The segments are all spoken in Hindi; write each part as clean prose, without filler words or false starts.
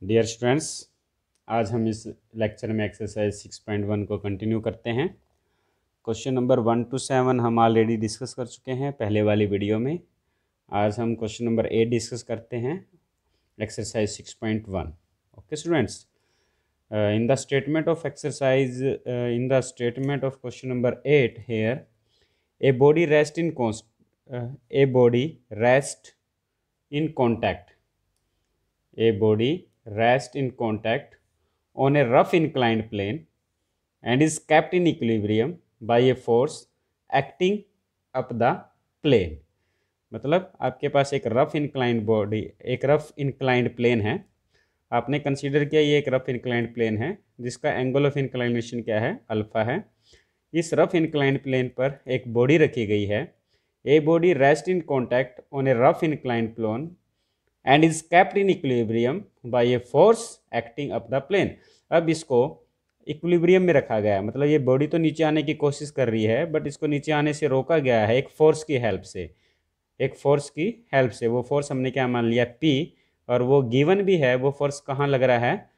डियर स्टूडेंट्स, आज हम इस लेक्चर में एक्सरसाइज 6.1 को कंटिन्यू करते हैं। क्वेश्चन नंबर 1 to 7 हम ऑलरेडी डिस्कस कर चुके हैं पहले वाली वीडियो में। आज हम क्वेश्चन नंबर 8 डिस्कस करते हैं, exercise 6.1। Okay students, in the statement of exercise in the statement of question number 8 here a body rest in contact. A body rests in contact on a rough inclined plane and is kept in equilibrium by a force acting up the plane. मतलब आपके पास एक रफ इंक्लाइंड प्लेन है। आपने कंसीडर किया ये एक रफ इंक्लाइंड प्लेन है जिसका एंगल ऑफ इंक्लाइनेशन क्या है, अल्फा है। इस रफ इंक्लाइंड प्लेन पर एक बॉडी रखी गई है। A body rest in contact on a rough inclined plane and is kept in equilibrium by a force acting up the plane. अब इसको इक्विलिब्रियम में रखा गया है, मतलब ये बॉडी तो नीचे आने की कोशिश कर रही है बट इसको नीचे आने से रोका गया है एक फोर्स की हेल्प से। वो फोर्स हमने क्या मान लिया, P, और वो गिवन भी है। वो फोर्स कहाँ लग रहा है,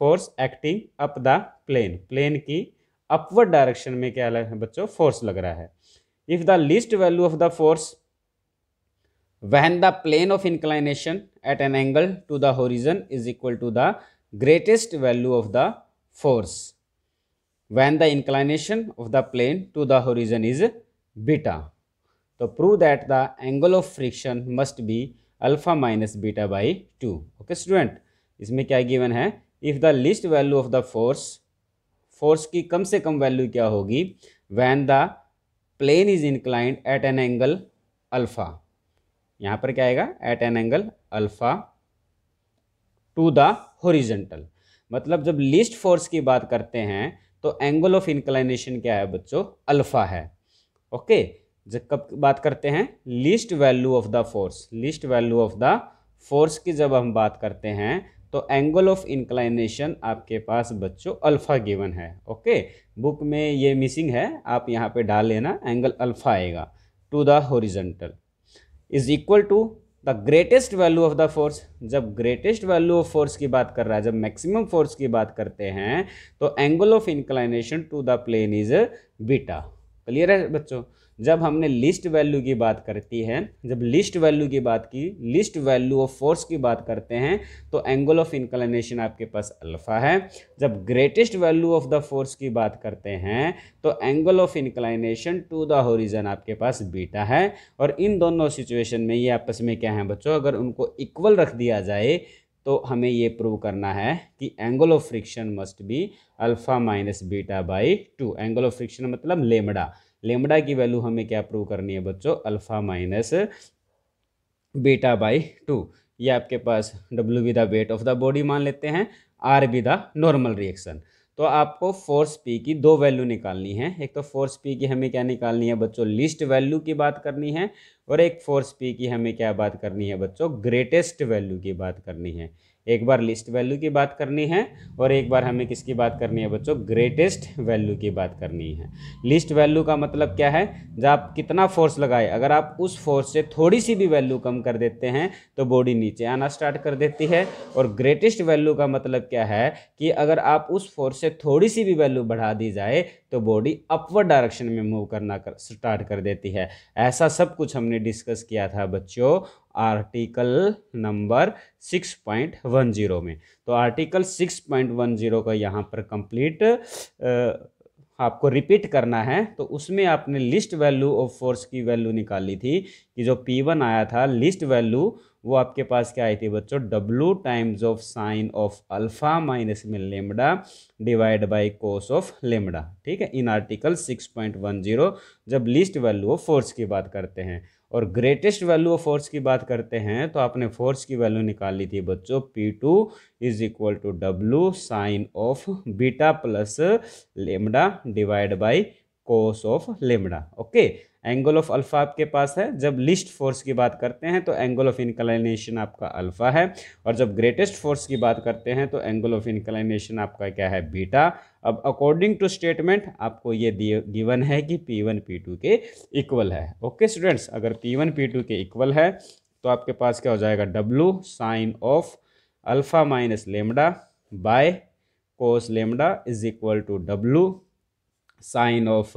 force acting up the plane की अपवर्ड डायरेक्शन में क्या है बच्चों, फोर्स लग रहा है। If the least value of the force when the plane of inclination at an angle to the horizon is equal to the greatest value of the force when the inclination of the plane to the horizon is beta, तो prove that the angle of friction must be alpha minus beta by 2। Okay student, इसमें क्या गिवन है, if the least value of the force की कम से कम वैल्यू क्या होगी when the plane is inclined at an angle alpha। यहाँ पर क्या आएगा, at an angle alpha to the horizontal. मतलब जब लीस्ट फोर्स की बात करते हैं तो एंगल ऑफ इंक्लाइनेशन क्या है बच्चों, अल्फा है। ओके, जब कब बात करते हैं, least value of the force की जब हम बात करते हैं तो एंगल ऑफ इंक्लाइनेशन आपके पास बच्चों अल्फा गिवन है। ओके, बुक में ये मिसिंग है, आप यहाँ पे डाल लेना, एंगल अल्फा आएगा to the horizontal is equal to the greatest value of the force. जब ग्रेटेस्ट वैल्यू ऑफ फोर्स की बात कर रहा है, जब मैक्सिमम फोर्स की बात करते हैं तो angle of inclination to the plane is beta. Clear है बच्चों, जब हमने लीस्ट वैल्यू की बात करती है, जब लीस्ट वैल्यू ऑफ फोर्स की बात करते हैं तो एंगल ऑफ इंक्लाइनेशन आपके पास अल्फा है। जब greatest value of the force की बात करते हैं तो angle of inclination to the horizon आपके पास बीटा है। और इन दोनों सिचुएशन में ये आपस में क्या है बच्चों, अगर उनको इक्वल रख दिया जाए तो हमें ये प्रूव करना है कि angle of friction must be alpha minus beta by 2। Angle of friction मतलब लेमडा की वैल्यू हमें क्या प्रूव करनी है बच्चों, अल्फा माइनस बीटा बाई 2। ये आपके पास W भी the weight of the body मान लेते हैं, R भी द नॉर्मल रिएक्शन। तो आपको फोर्स P की दो वैल्यू निकालनी है। एक तो फोर्स P की हमें क्या निकालनी है बच्चों, लीस्ट वैल्यू की बात करनी है, और एक फोर्स P की हमें क्या बात करनी है बच्चों, ग्रेटेस्ट वैल्यू की बात करनी है। एक बार लिस्ट वैल्यू की बात करनी है और एक बार हमें किसकी बात करनी है बच्चों, ग्रेटेस्ट वैल्यू की बात करनी है। लिस्ट वैल्यू का मतलब क्या है, जब आप कितना फोर्स लगाए, अगर आप उस फोर्स से थोड़ी सी भी वैल्यू कम कर देते हैं तो बॉडी नीचे आना स्टार्ट कर देती है। और ग्रेटेस्ट वैल्यू का मतलब क्या है कि अगर आप उस फोर्स से थोड़ी सी भी वैल्यू बढ़ा दी जाए तो बॉडी अपवर्ड डायरेक्शन में मूव करना स्टार्ट कर देती है। ऐसा सब कुछ हमने डिस्कस किया था बच्चों आर्टिकल नंबर 6.10 में। तो आर्टिकल 6.10 का यहाँ पर कंप्लीट आपको रिपीट करना है। तो उसमें आपने लिस्ट वैल्यू ऑफ फोर्स की वैल्यू निकाली थी कि जो P1 आया था लिस्ट वैल्यू, वो आपके पास क्या आई थी बच्चों, W times of sine of alpha minus में lambda divide by cos of lambda. ठीक है, इन आर्टिकल 6.10 जब लिस्ट वैल्यू ऑफ फोर्स की बात करते हैं। और ग्रेटेस्ट वैल्यू ऑफ फोर्स की बात करते हैं तो आपने फोर्स की वैल्यू निकाली थी बच्चों, P2 is equal to W sine of beta plus lambda divide by cos of lambda. Okay, angle of alpha आपके पास है। जब लिस्ट फोर्स की बात करते हैं तो एंगल ऑफ इंक्लाइनेशन आपका अल्फा है, और जब ग्रेटेस्ट फोर्स की बात करते हैं तो एंगल ऑफ इंक्लाइनेशन आपका क्या है, बीटा। अब अकॉर्डिंग टू स्टेटमेंट आपको ये गिवन है कि P1 P2 के इक्वल है। ओके स्टूडेंट्स, अगर P1 P2 के इक्वल है तो आपके पास क्या हो जाएगा, W sine of alpha minus lambda by cos lambda is equal to W sine of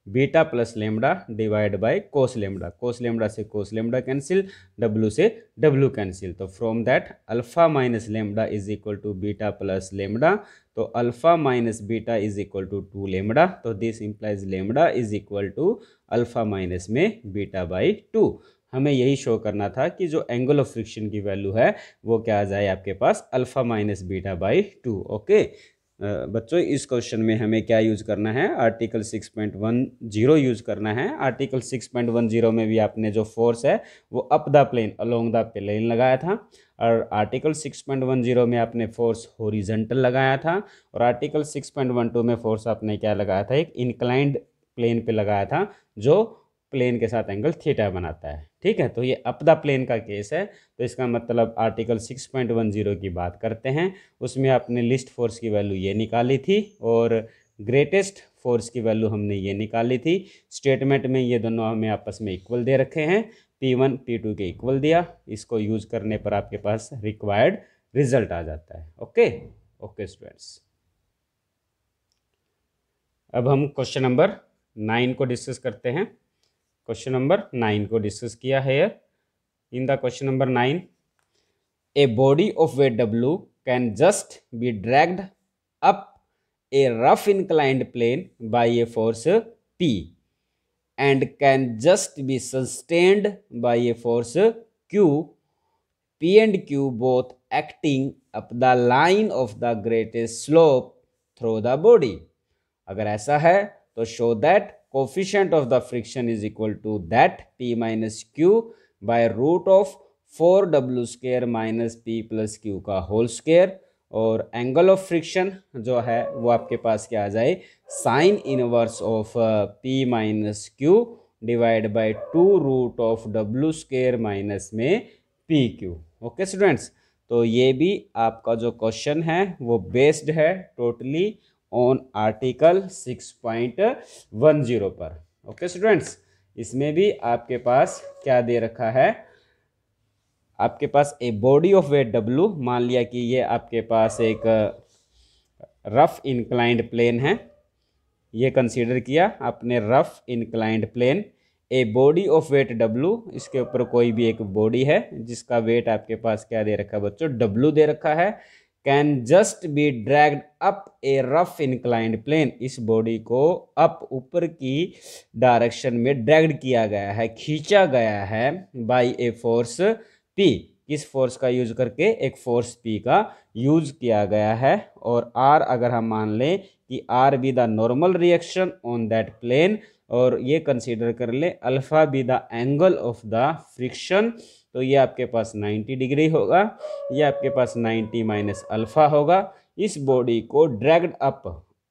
beta plus lambda divide by cos lambda से कोस लेमडा कैंसिल, डब्लू से डब्लू कैंसिल। तो from that alpha minus lambda is equal to beta plus lambda, तो alpha minus beta is equal to 2 lambda, तो this implies lambda is equal to alpha minus में बीटा बाई 2। हमें यही शो करना था कि जो एंगल ऑफ फ्रिक्शन की वैल्यू है वो क्या आ जाए आपके पास, alpha minus beta by 2। Okay बच्चों, इस क्वेश्चन में हमें क्या यूज करना है, आर्टिकल 6.10 यूज करना है। आर्टिकल 6.10 में भी आपने जो फोर्स है वो up the plane along the plane लगाया था, और आर्टिकल 6.10 में आपने फोर्स हॉरिजॉन्टल लगाया था, और आर्टिकल 6.12 में फोर्स आपने क्या लगाया था, एक इंक्लाइंड प्लेन पे लगाया था जो प्लेन के साथ एंगल थीटा बनाता है। ठीक है, तो ये अप द प्लेन का केस है, तो इसका मतलब आर्टिकल 6.10 की बात करते हैं, उसमें आपने लिस्ट फोर्स की वैल्यू ये निकाली थी और ग्रेटेस्ट फोर्स की वैल्यू हमने ये निकाली थी। स्टेटमेंट में ये दोनों हमें आपस में इक्वल दे रखे हैं, P1 P2 के इक्वल दिया, इसको यूज करने पर आपके पास रिक्वायर्ड रिजल्ट आ जाता है। ओके ओके स्टूडेंट्स, अब हम क्वेश्चन नंबर 9 को डिस्कस करते हैं। क्वेश्चन नंबर 9 को डिस्कस किया है। In the question number 9, a body of weight W can just be dragged up a rough inclined plane by a force P and can just be sustained by a force Q. P and Q both acting up the line of the greatest slope through the body. अगर ऐसा है तो show that coefficient of the friction is equal to that P minus Q by root of 4W square minus P plus Q का होल स्क्वायर, और एंगल ऑफ फ्रिक्शन जो है वो आपके पास क्या आ जाए, sine inverse of P minus Q divide by 2 root of W square minus में PQ। ओके स्टूडेंट्स, तो ये भी आपका जो क्वेश्चन है वो बेस्ड है टोटली ऑन आर्टिकल 6.10 पर। ओके स्टूडेंट्स, इसमें भी आपके पास क्या दे रखा है, आपके पास a body of weight W, मान लिया कि ये आपके पास एक रफ इंक्लाइंड प्लेन है, ये कंसीडर किया आपने rough inclined plane. A body of weight W, इसके ऊपर कोई भी एक बॉडी है जिसका वेट आपके पास क्या दे रखा है बच्चों, W दे रखा है। Can just be dragged up a rough inclined plane, इस बॉडी को अप ऊपर की डायरेक्शन में ड्रैग्ड किया गया है, खींचा गया है बाय ए फोर्स P, किस फोर्स का यूज करके, एक फोर्स P का यूज किया गया है। और R अगर हम मान लें कि R be the normal reaction on that plane, और ये कंसीडर कर ले alpha be the angle of the friction, तो ये आपके पास 90 डिग्री होगा, ये आपके पास 90 माइनस अल्फा होगा। इस बॉडी को ड्रैग्ड अप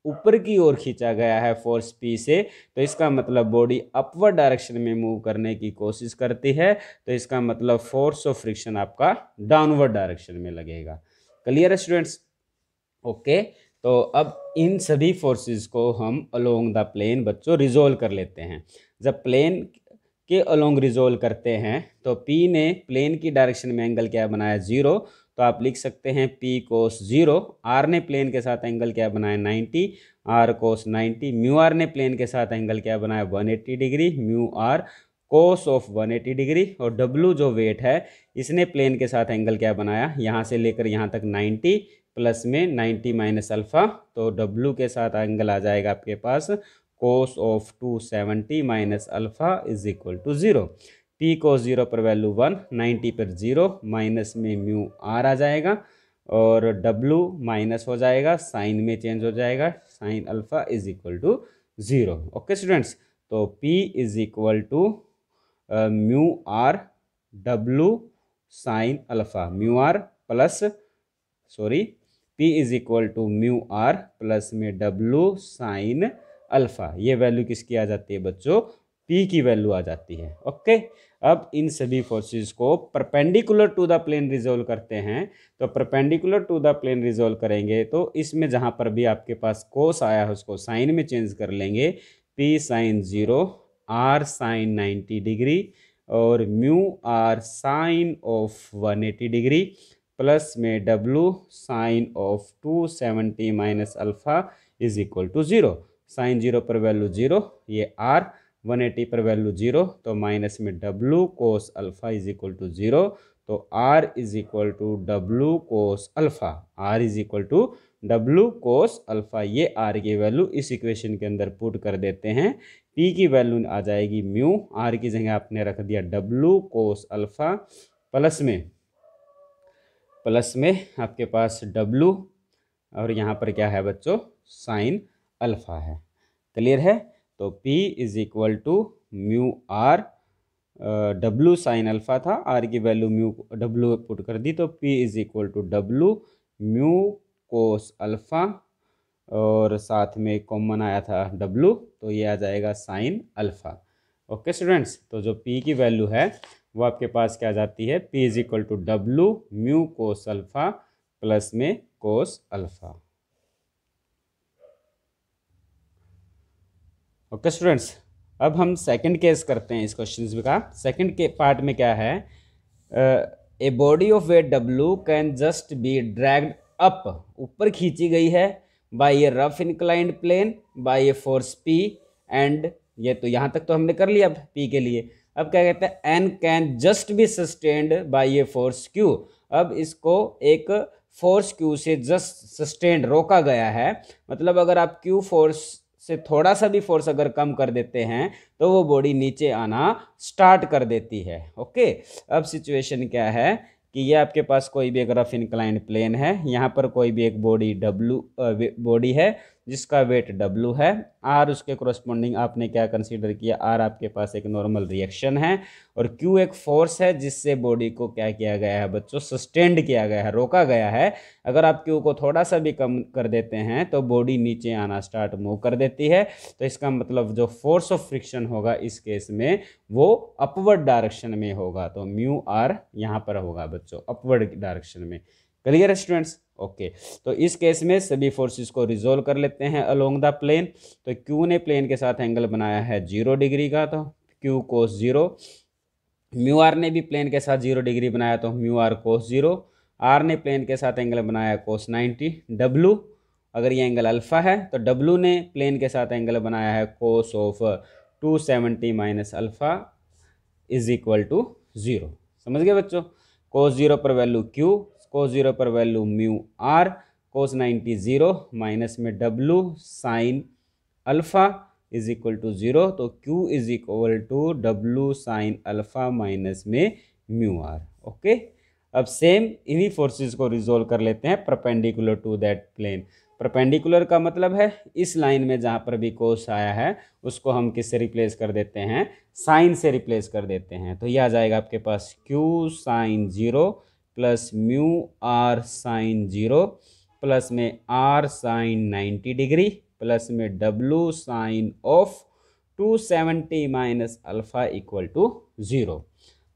ऊपर की ओर खींचा गया है फोर्स P से, तो इसका मतलब बॉडी अपवर्ड डायरेक्शन में मूव करने की कोशिश करती है, तो इसका मतलब फोर्स ऑफ फ्रिक्शन आपका डाउनवर्ड डायरेक्शन में लगेगा। क्लियर है स्टूडेंट्स? ओके, तो अब इन सभी फोर्सेस को हम अलोंग द प्लेन बच्चों रिजोल्व कर लेते हैं। जब प्लेन के अलोंग रिजोल्व करते हैं तो P ने प्लेन की डायरेक्शन में एंगल क्या बनाया, 0, तो आप लिख सकते हैं P कोस 0। R ने प्लेन के साथ एंगल क्या बनाया, 90, R कोस 90। म्यू R ने प्लेन के साथ एंगल क्या बनाया, 180 degree, mu R cos of 180 degree. और W जो वेट है इसने प्लेन के साथ एंगल क्या बनाया, यहाँ से लेकर यहाँ तक 90 प्लस में 90 माइनस अल्फा, तो W के साथ एंगल आ जाएगा आपके पास cos of 270 minus alpha is equal to 0। P cos 0 पर वैल्यू 1, 90 पर 0, माइनस में म्यू R आ जाएगा, और W माइनस हो जाएगा, साइन में चेंज हो जाएगा, sine alpha is equal to 0। Okay students, तो P is equal to mu R W sine alpha, mu R plus P is equal to mu R plus में W साइन अल्फा। ये वैल्यू किसकी आ जाती है बच्चों, P की वैल्यू आ जाती है। ओके, अब इन सभी फोर्सेस को perpendicular to the plane resolve करते हैं, तो perpendicular to the plane resolve करेंगे तो इसमें जहां पर भी आपके पास कोस आया है उसको साइन में चेंज कर लेंगे, P sine 0, R sine 90 degree और mu R sine of 180 degree plus में W sine of 270 minus alpha is equal to 0। Sine 0 पर वैल्यू 0, ये R 180 पर वैल्यू 0, तो माइनस में W cos alpha is equal to 0। तो R is equal to W cos alpha, R is equal to W cos alpha. ये R की वैल्यू इस इक्वेशन के अंदर पुट कर देते हैं। P की वैल्यू आ जाएगी म्यू, R की जगह आपने रख दिया W कोस अल्फ़ा, प्लस में आपके पास W, और यहाँ पर क्या है बच्चों, साइन अल्फ़ा है। क्लियर है? तो P is equal to mu R, W sine alpha था, R की वैल्यू म्यू W पुट कर दी, तो P is equal to W mu cos alpha, और साथ में कॉमन आया था W, तो ये आ जाएगा साइन अल्फ़ा। ओके स्टूडेंट्स, तो जो P की वैल्यू है वो आपके पास क्या आ जाती है, P is equal to W mu cos alpha plus में कोस अल्फ़ा। ओके स्टूडेंट्स, अब हम सेकंड केस करते हैं इस क्वेश्चन का। सेकंड के पार्ट में क्या है, a body of weight W can just be dragged up, ऊपर खींची गई है, by a rough inclined plane by a force P, and ये तो यहाँ तक तो हमने कर लिया P के लिए। अब क्या कहते हैं, and can just be sustained by a force Q। अब इसको एक फोर्स Q से जस्ट सस्टेन्ड रोका गया है, मतलब अगर आप Q फोर्स से थोड़ा सा भी फोर्स अगर कम कर देते हैं तो वो बॉडी नीचे आना स्टार्ट कर देती है। ओके, अब सिचुएशन क्या है कि ये आपके पास कोई भी एक रफ इंक्लाइंड प्लेन है, यहाँ पर कोई भी एक बॉडी है जिसका वेट W है, R उसके कोरस्पॉन्डिंग आपने क्या कंसीडर किया, R आपके पास एक नॉर्मल रिएक्शन है, और Q एक फोर्स है जिससे बॉडी को क्या किया गया है बच्चों, सस्टेन्ड किया गया है, रोका गया है। अगर आप Q को थोड़ा सा भी कम कर देते हैं तो बॉडी नीचे आना स्टार्ट मूव कर देती है। तो इसका मतलब जो फोर्स ऑफ फ्रिक्शन होगा इस केस में वो अपवर्ड डायरेक्शन में होगा, तो म्यू R यहाँ पर होगा बच्चों अपवर्ड डायरेक्शन में। क्लियर है स्टूडेंट्स? ओके, तो इस केस में सभी फोर्सेस को रिजोल्व कर लेते हैं अलोंग द प्लेन। तो Q ने प्लेन के साथ एंगल बनाया है 0 डिग्री का, तो Q कोस 0। म्यू R ने भी प्लेन के साथ 0 डिग्री बनाया, तो म्यू R कोस 0। R ने प्लेन के साथ एंगल बनाया कोस 90। W, अगर ये एंगल अल्फ़ा है तो W ने प्लेन के साथ एंगल बनाया है cos of 270 minus alpha is equal to 0। समझ गए बच्चों? कोस 0 पर वैल्यू Q, कोस 0 पर value mu R, cos 90 0 minus में W sine alpha is equal to 0, तो Q is equal to W sine alpha minus में म्यू R। ओके, अब सेम इन्हीं फोर्सेस को रिजोल्व कर लेते हैं perpendicular to that plane. Perpendicular का मतलब है इस लाइन में जहाँ पर भी कोस आया है उसको हम किससे रिप्लेस कर देते हैं, साइन से रिप्लेस कर देते हैं। तो यह आ जाएगा आपके पास Q sine 0 plus mu R sine 0 plus में R साइन 90 डिग्री प्लस में W sine of 270 minus alpha equal to 0।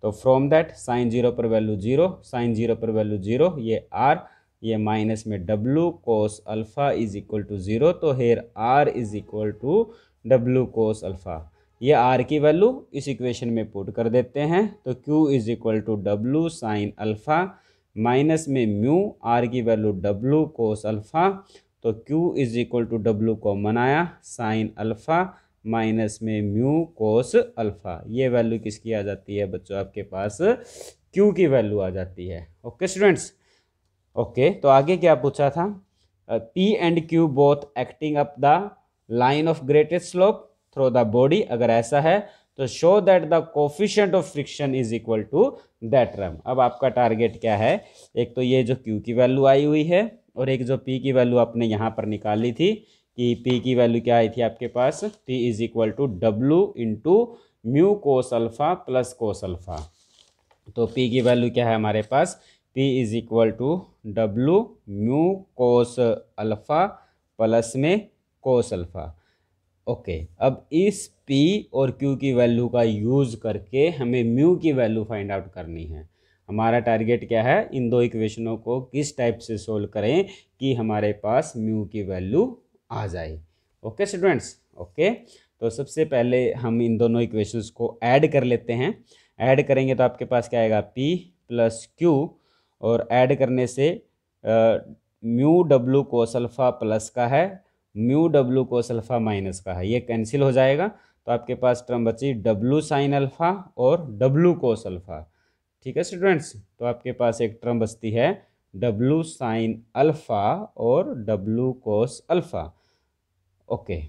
तो फ्रॉम दैट साइन 0 पर वैल्यू 0, साइन 0 पर वैल्यू 0, ये R, ये माइनस में W cos alpha is equal to 0, तो here R is equal to W cos alpha. ये R की वैल्यू इस इक्वेशन में पुट कर देते हैं, तो Q is equal to W sine alpha minus में म्यू R की वैल्यू W कोस अल्फ़ा, तो Q is equal to W को मनाया साइन अल्फ़ा माइनस में म्यू कोस अल्फ़ा। ये वैल्यू किसकी आ जाती है बच्चों, आपके पास Q की वैल्यू आ जाती है। ओके स्टूडेंट्स, ओके, तो आगे क्या पूछा था, P and Q both acting up the line of greatest slope through the body, अगर ऐसा है तो show that the coefficient of friction is equal to that term. अब आपका टारगेट क्या है, एक तो ये जो Q की वैल्यू आई हुई है और एक जो P की वैल्यू आपने यहाँ पर निकाली थी कि P की वैल्यू क्या आई थी आपके पास, P is equal to W into mu cos alpha plus cos alpha. तो P की वैल्यू क्या है हमारे पास, P is equal to W mu cos alpha plus में कोस अल्फ़ा। ओके, अब इस P और Q की वैल्यू का यूज़ करके हमें म्यू की वैल्यू फाइंड आउट करनी है। हमारा टारगेट क्या है, इन दो इक्वेशनों को किस टाइप से सोल्व करें कि हमारे पास म्यू की वैल्यू आ जाए। ओके स्टूडेंट्स, ओके, तो सबसे पहले हम इन दोनों इक्वेशंस को ऐड कर लेते हैं। ऐड करेंगे तो आपके पास क्या आएगा, P प्लस Q, और ऐड करने से mu W cos alpha plus का है, mu W cos alpha minus का है, ये कैंसिल हो जाएगा। तो आपके पास टर्म बची डब्लू साइन अल्फा और डब्लू कोस अल्फा। ठीक है स्टूडेंट्स, तो आपके पास एक टर्म बचती है डब्लू साइन अल्फा और W cos alpha. Okay,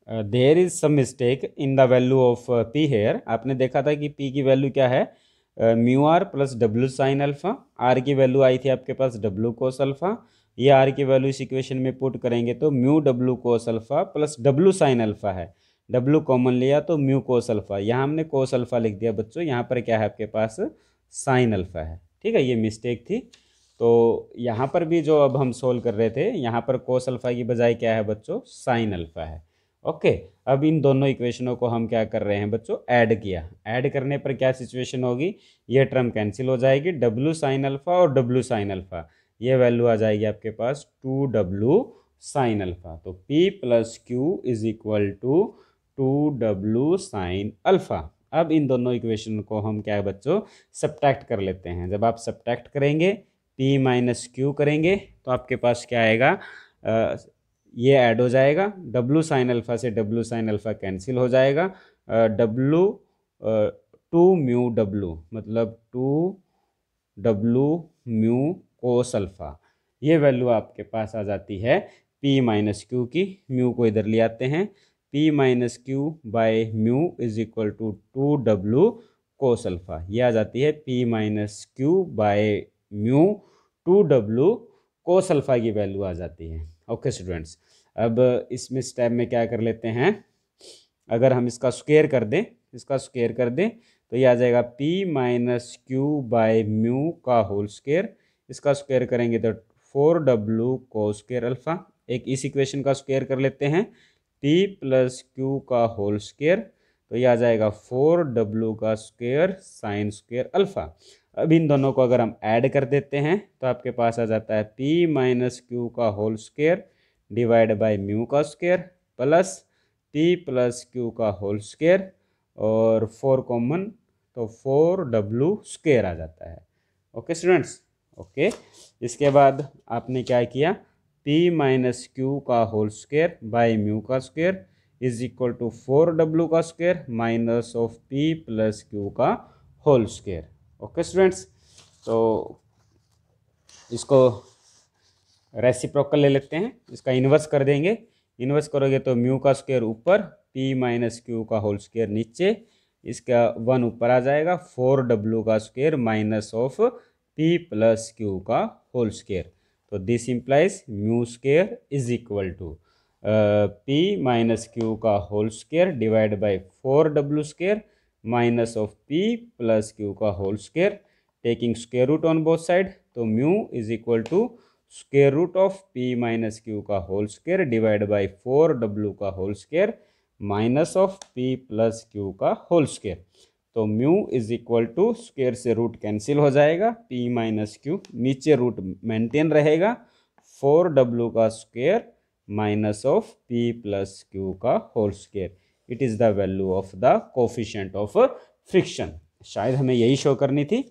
there is some mistake in the value of P here. आपने देखा था कि पी की वैल्यू क्या है, mu R plus W sine alpha. R की वैल्यू आई थी आपके पास डब्ल्यू कोस अल्फा। ये आर की वैल्यू इस इक्वेशन में पुट करेंगे तो mu W cos alpha plus W sine alpha है। डब्ल्यू कॉमन लिया तो म्यू कोस अल्फा, यहाँ हमने कोस अल्फा लिख दिया बच्चों, यहाँ पर क्या है आपके पास साइन अल्फा है। ठीक है, ये मिस्टेक थी। तो यहाँ पर भी जो अब हम सोल्व कर रहे थे, यहाँ पर कोस अल्फा की बजाय क्या है बच्चों, साइन अल्फा है। ओके, अब इन दोनों इक्वेशनों को हम क्या कर रहे हैं बच्चों, ऐड किया। ऐड करने पर क्या सिचुएशन होगी, ये टर्म कैंसिल हो जाएगी, डब्ल्यू साइन अल्फा और डब्ल्यू साइन अल्फा, ये वैल्यू आ जाएगी आपके पास 2w साइन अल्फा। तो p plus Q is equal to 2w sine alpha. अब इन दोनों इक्वेशन को हम क्या है बच्चों, सब्ट्रैक्ट कर लेते हैं। जब आप सब्ट्रैक्ट करेंगे, p माइनस क्यू करेंगे, तो आपके पास क्या आएगा, ये ऐड हो जाएगा, डब्लू साइन अल्फा से डब्लू साइन अल्फा कैंसिल हो जाएगा, डब्लू 2 म्यू डब्लू मतलब 2w म्यू कोस अल्फा, ये वैल्यू आपके पास आ जाती है p माइनस क्यू की। म्यू को इधर ले आते हैं, p minus Q by mu is equal to 2w cos alpha, ये आ जाती है p minus Q by mu 2w cos alpha की वैल्यू आ जाती है। ओके स्टूडेंट्स, अब इसमें स्टेप में क्या कर लेते हैं, अगर हम इसका स्क्वायर कर दें, इसका स्क्वायर कर दें तो ये आ जाएगा p minus Q by mu का होल स्क्वायर। इसका स्क्वायर करेंगे तो 4w कोस स्क्वायर अल्फा। एक इस इक्वेशन का स्क्वायर कर लेते हैं, p प्लस क्यू का होल स्क्वायर, तो ये आ जाएगा 4w का स्क्वायर साइन स्क्वायर अल्फा। अब इन दोनों को अगर हम ऐड कर देते हैं तो आपके पास आ जाता है p माइनस क्यू का whole square divide by mu का square plus p plus Q का होल स्क्वायर और 4 कॉमन, तो 4w स्क्वायर आ जाता है। ओके स्टूडेंट्स, ओके, इसके बाद आपने क्या किया, p माइनस क्यू का होल स्क्वायर बाय म्यू का square is equal to 4w का square minus of p plus Q का होल स्क्वायर। ओके स्टूडेंट्स, तो इसको रेसिप्रोकल ले लेते हैं, इसका इन्वर्स कर देंगे। इन्वर्स करोगे तो म्यू का स्क्वायर ऊपर, p माइनस क्यू का होल स्क्वायर नीचे, इसका 1 ऊपर आ जाएगा, 4w का square minus of p plus Q का होल स्क्वायर। तो this implies mu square is equal to p minus Q का whole square divide by 4w square minus of p plus Q का whole square, taking square root on both side, तो mu is equal to square root of p minus Q का whole square divide by 4w का whole square minus of p plus Q का होल स्क्वायर। तो mu is equal to square से रूट कैंसिल हो जाएगा, p माइनस क्यू नीचे रूट मेंटेन रहेगा, 4w का square minus of p plus Q का whole square. It is the value of the coefficient of friction. शायद हमें यही शो करनी थी,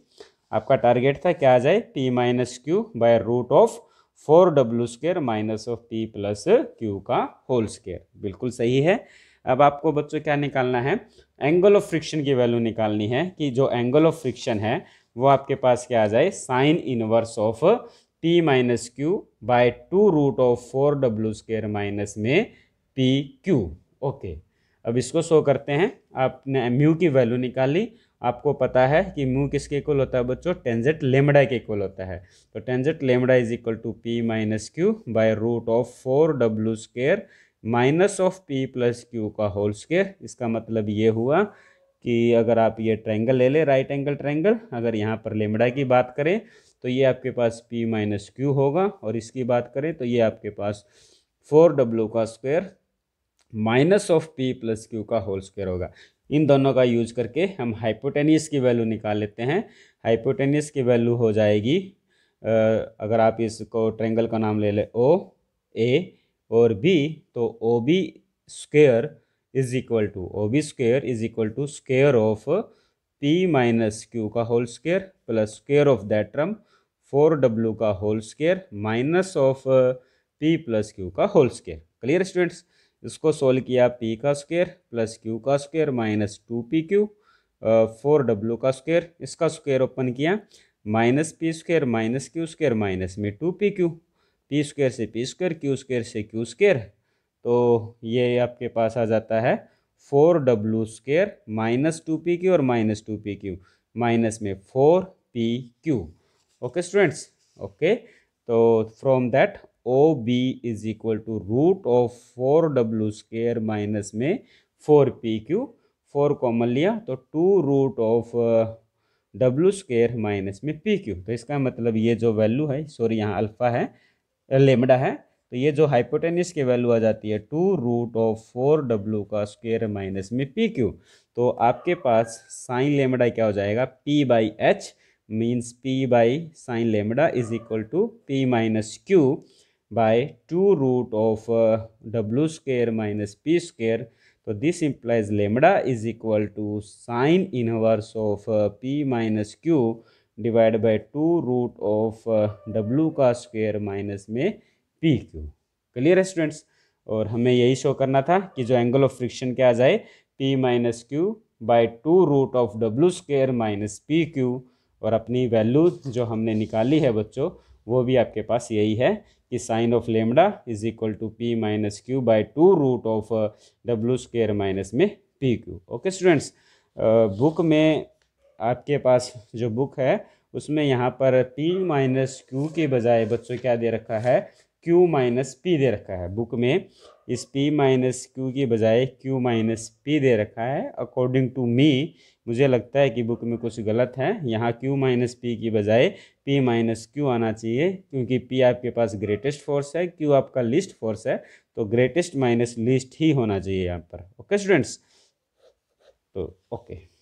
आपका टारगेट था क्या आ जाए, p minus Q by root of 4w square minus of p plus Q का होल स्क्वायर। बिल्कुल सही है। अब आपको बच्चों क्या निकालना है, एंगल ऑफ फ्रिक्शन की वैल्यू निकालनी है कि जो एंगल ऑफ फ्रिक्शन है वो आपके पास क्या आ जाए, sine inverse of p minus Q by 2 root of 4w square minus में p क्यू। ओके, अब इसको शो करते हैं। आपने म्यू की वैल्यू निकाली, आपको पता है कि म्यू किसके इक्वल होता है बच्चों, टेंजेंट लेमडा के इक्वल होता है। तो tangent lambda is equal to p minus Q by root of 4w square minus of p plus Q का होल स्क्वायर। इसका मतलब ये हुआ कि अगर आप ये ट्रायंगल ले लें, राइट एंगल ट्रायंगल, अगर यहाँ पर लेमडा की बात करें तो ये आपके पास p माइनस क्यू होगा, और इसकी बात करें तो ये आपके पास 4w का square minus of p plus Q का होल स्क्वायर होगा। इन दोनों का यूज करके हम हाइपोटेनियस की वैल्यू निकाल लेते हैं। हाइपोटेनियस की वैल्यू हो जाएगी, अगर आप इसको ट्रायंगल का नाम ले लें ओ ए और बी, तो O B square is equal to square of P minus Q का whole square plus square of that term 4w का whole square minus of P plus Q का होल स्क्वायर। Clear students? इसको सोल्व किया, पी का स्क्वायर प्लस क्यू का स्क्वायर माइनस 2pq 4w का स्क्वायर, इसका स्क्वायर ओपन किया, minus P square minus Q square minus में 2pq, पी स्क्वायर से पी स्क्वायर क्यू स्क्वायर से क्यू स्क्वायर, तो ये आपके पास आ जाता है 4w स्क्वायर माइनस 2pq और माइनस 2pq माइनस में 4pq। Okay students? ओके, तो from that O B is equal to root of 4w square minus में 4pq, 4 कॉमन लिया तो 2 root of w square minus में pq। तो इसका मतलब ये जो वैल्यू है, सॉरी यहाँ अल्फा है, लेमडा है, तो ये जो हाइपोटेन्यूस की वैल्यू आ जाती है 2 रूट ऑफ 4w का स्क्वायर माइनस में pq। तो आपके पास साइन लेमडा क्या हो जाएगा, p by H means p by sine lambda is equal to p minus Q by 2 root of w square minus p square. तो this implies lambda is equal to sine inverse of p minus q divide by 2 root of w का स्क्वायर माइनस में pq। क्लियर है स्टूडेंट्स? और हमें यही शो करना था कि जो एंगल ऑफ फ्रिक्शन क्या आ जाए, p minus Q by 2 root of w square minus pq। और अपनी वैल्यू जो हमने निकाली है बच्चों, वो भी आपके पास यही है कि sine of lambda is equal to p minus Q by 2 root of w square minus में pq। ओके स्टूडेंट्स, बुक में आपके पास जो बुक है उसमें यहाँ पर p माइनस क्यू के बजाय बच्चों क्या दे रखा है, q माइनस p दे रखा है। बुक में इस p माइनस क्यू की बजाय q माइनस p दे रखा है। अकॉर्डिंग टू मी, मुझे लगता है कि बुक में कुछ गलत है, यहाँ q माइनस p की बजाय p माइनस क्यू आना चाहिए, क्योंकि p आपके पास ग्रेटेस्ट फोर्स है, q आपका लीस्ट फोर्स है, तो ग्रेटेस्ट माइनस लीस्ट ही होना चाहिए यहाँ पर। Okay students? तो ओके।